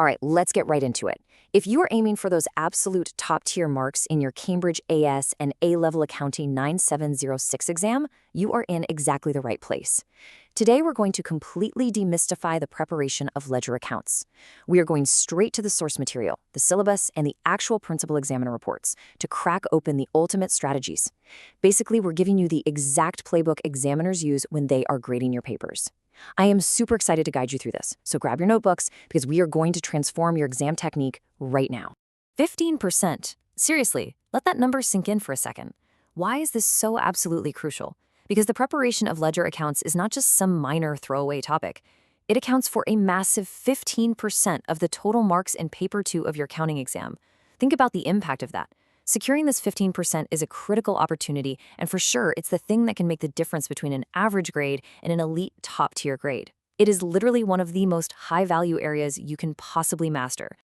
All right, let's get right into it. If you are aiming for those absolute top-tier marks in your Cambridge AS and A-Level Accounting 9706 exam, you are in exactly the right place. Today, we're going to completely demystify the preparation of ledger accounts. We are going straight to the source material, the syllabus, and the actual principal examiner reports to crack open the ultimate strategies. Basically, we're giving you the exact playbook examiners use when they are grading your papers. I am super excited to guide you through this, so grab your notebooks because we are going to transform your exam technique right now. 15%. Seriously, let that number sink in for a second. Why is this so absolutely crucial? Because the preparation of ledger accounts is not just some minor throwaway topic. It accounts for a massive 15% of the total marks in Paper 2 of your accounting exam. Think about the impact of that. Securing this 15% is a critical opportunity, and for sure, it's the thing that can make the difference between an average grade and an elite top-tier grade. It is literally one of the most high-value areas you can possibly master.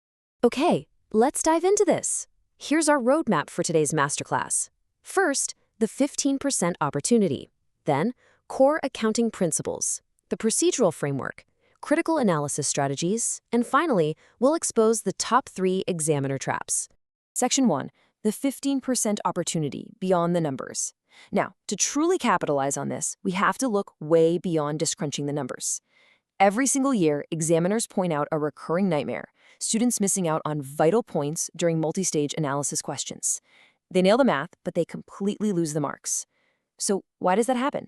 Okay, let's dive into this. Here's our roadmap for today's masterclass. First, the 15% opportunity. Then, core accounting principles, the procedural framework, critical analysis strategies, and finally, we'll expose the top 3 examiner traps. Section 1. The 15% opportunity beyond the numbers. Now, to truly capitalize on this, we have to look way beyond just crunching the numbers. Every single year, examiners point out a recurring nightmare: students missing out on vital points during multi-stage analysis questions. They nail the math, but they completely lose the marks. So why does that happen?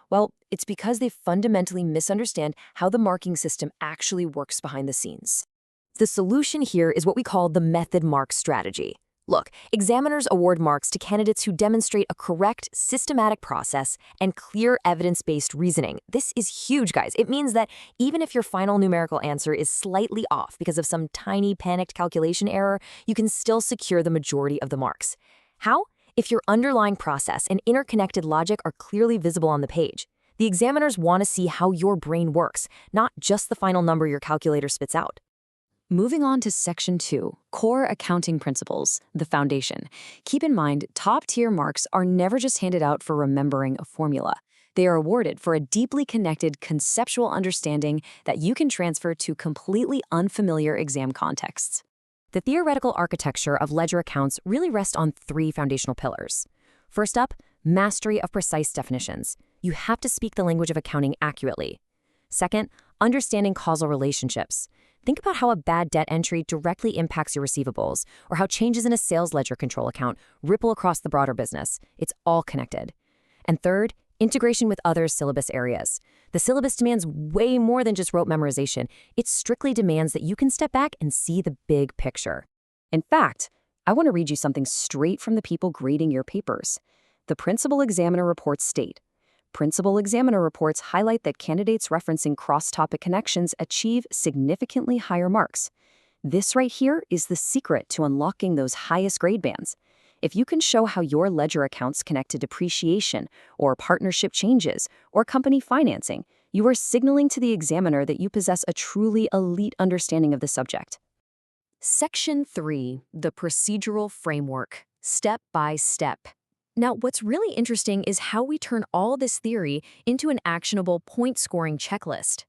Well, it's because they fundamentally misunderstand how the marking system actually works behind the scenes. The solution here is what we call the method mark strategy. Look, examiners award marks to candidates who demonstrate a correct, systematic process and clear evidence-based reasoning. This is huge, guys. It means that even if your final numerical answer is slightly off because of some tiny panicked calculation error, you can still secure the majority of the marks. How? If your underlying process and interconnected logic are clearly visible on the page. The examiners want to see how your brain works, not just the final number your calculator spits out. Moving on to Section 2, Core Accounting Principles, the foundation. Keep in mind, top-tier marks are never just handed out for remembering a formula. They are awarded for a deeply connected conceptual understanding that you can transfer to completely unfamiliar exam contexts. The theoretical architecture of ledger accounts really rests on 3 foundational pillars. First up, mastery of precise definitions. You have to speak the language of accounting accurately. Second, understanding causal relationships. Think about how a bad debt entry directly impacts your receivables, or how changes in a sales ledger control account ripple across the broader business. It's all connected. And third, integration with other syllabus areas. The syllabus demands way more than just rote memorization. It strictly demands that you can step back and see the big picture. In fact, I want to read you something straight from the people grading your papers. The principal examiner reports state, principal examiner reports highlight that candidates referencing cross-topic connections achieve significantly higher marks. This right here is the secret to unlocking those highest grade bands. If you can show how your ledger accounts connect to depreciation, or partnership changes, or company financing, you are signaling to the examiner that you possess a truly elite understanding of the subject. Section 3, the procedural framework, step by step. Now, what's really interesting is how we turn all this theory into an actionable point-scoring checklist.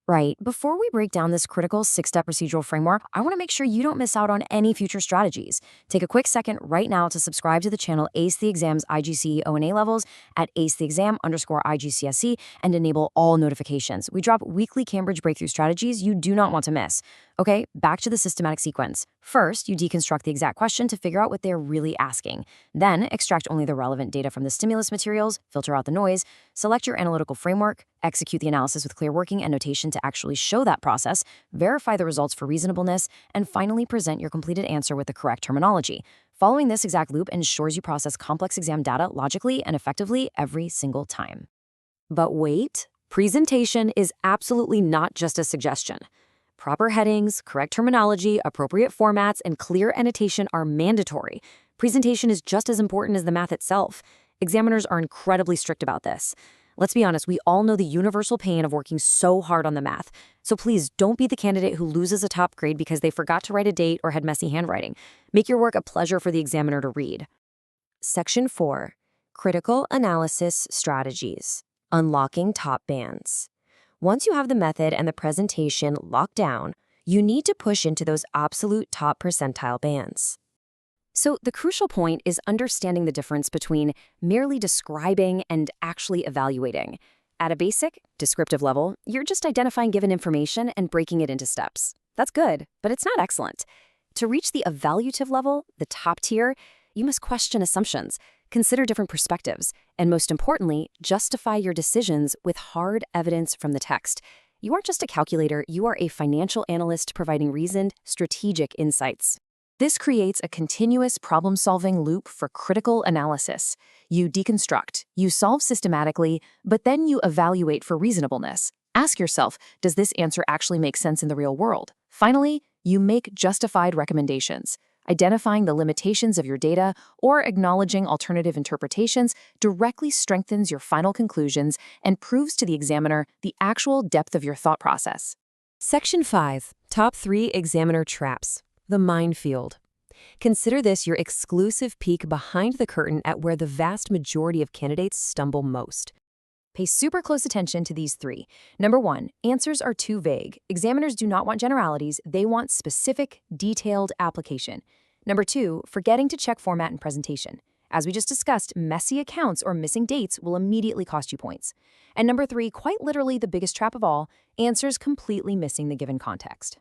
Right, before we break down this critical 6-step procedural framework, I want to make sure you don't miss out on any future strategies. Take a quick second right now to subscribe to the channel Ace the Exam's IGCE O&A levels at acetheexam_IGCSE and enable all notifications. We drop weekly Cambridge breakthrough strategies you do not want to miss. Okay, back to the systematic sequence. First, you deconstruct the exact question to figure out what they're really asking. Then, extract only the relevant data from the stimulus materials, filter out the noise, select your analytical framework, execute the analysis with clear working and notation to actually show that process, verify the results for reasonableness, and finally present your completed answer with the correct terminology. Following this exact loop ensures you process complex exam data logically and effectively every single time. But wait, presentation is absolutely not just a suggestion. Proper headings, correct terminology, appropriate formats, and clear annotation are mandatory. Presentation is just as important as the math itself. Examiners are incredibly strict about this. Let's be honest, we all know the universal pain of working so hard on the math. So please don't be the candidate who loses a top grade because they forgot to write a date or had messy handwriting. Make your work a pleasure for the examiner to read. Section 4, Critical Analysis Strategies, Unlocking Top Bands. Once you have the method and the presentation locked down, You need to push into those absolute top percentile bands. So the crucial point is understanding the difference between merely describing and actually evaluating. At a basic, descriptive level, you're just identifying given information and breaking it into steps. That's good, but it's not excellent. To reach the evaluative level, the top tier, you must question assumptions, consider different perspectives, and most importantly, justify your decisions with hard evidence from the text. You aren't just a calculator, you are a financial analyst providing reasoned, strategic insights. This creates a continuous problem-solving loop for critical analysis. You deconstruct, you solve systematically, but then you evaluate for reasonableness. Ask yourself, does this answer actually make sense in the real world? Finally, you make justified recommendations. Identifying the limitations of your data or acknowledging alternative interpretations directly strengthens your final conclusions and proves to the examiner the actual depth of your thought process. Section 5. Top 3 Examiner Traps. The minefield. Consider this your exclusive peek behind the curtain at where the vast majority of candidates stumble most. Pay super close attention to these 3. Number 1, answers are too vague. Examiners do not want generalities, they want specific, detailed application. Number 2, forgetting to check format and presentation. As we just discussed, messy accounts or missing dates will immediately cost you points. And number 3, quite literally the biggest trap of all, answers completely missing the given context.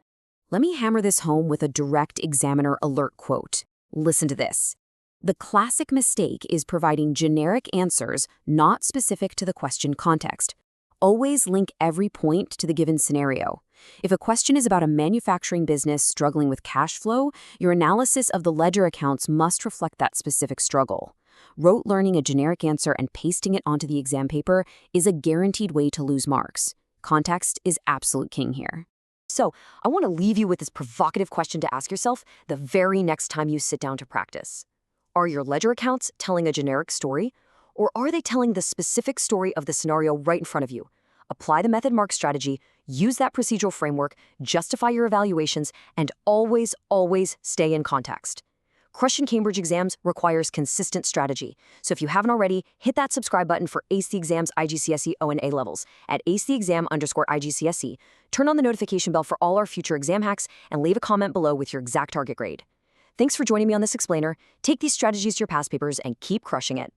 Let me hammer this home with a direct examiner alert quote. Listen to this. The classic mistake is providing generic answers not specific to the question context. Always link every point to the given scenario. If a question is about a manufacturing business struggling with cash flow, your analysis of the ledger accounts must reflect that specific struggle. Rote learning a generic answer and pasting it onto the exam paper is a guaranteed way to lose marks. Context is absolute king here. So, I want to leave you with this provocative question to ask yourself the very next time you sit down to practice. Are your ledger accounts telling a generic story, or are they telling the specific story of the scenario right in front of you? Apply the method mark strategy, use that procedural framework, justify your evaluations, and always, always stay in context. Crushing Cambridge exams requires consistent strategy. So if you haven't already, hit that subscribe button for Ace the Exam's IGCSE O and A levels at acetheexam_IGCSE. Turn on the notification bell for all our future exam hacks and leave a comment below with your exact target grade. Thanks for joining me on this explainer. Take these strategies to your past papers and keep crushing it.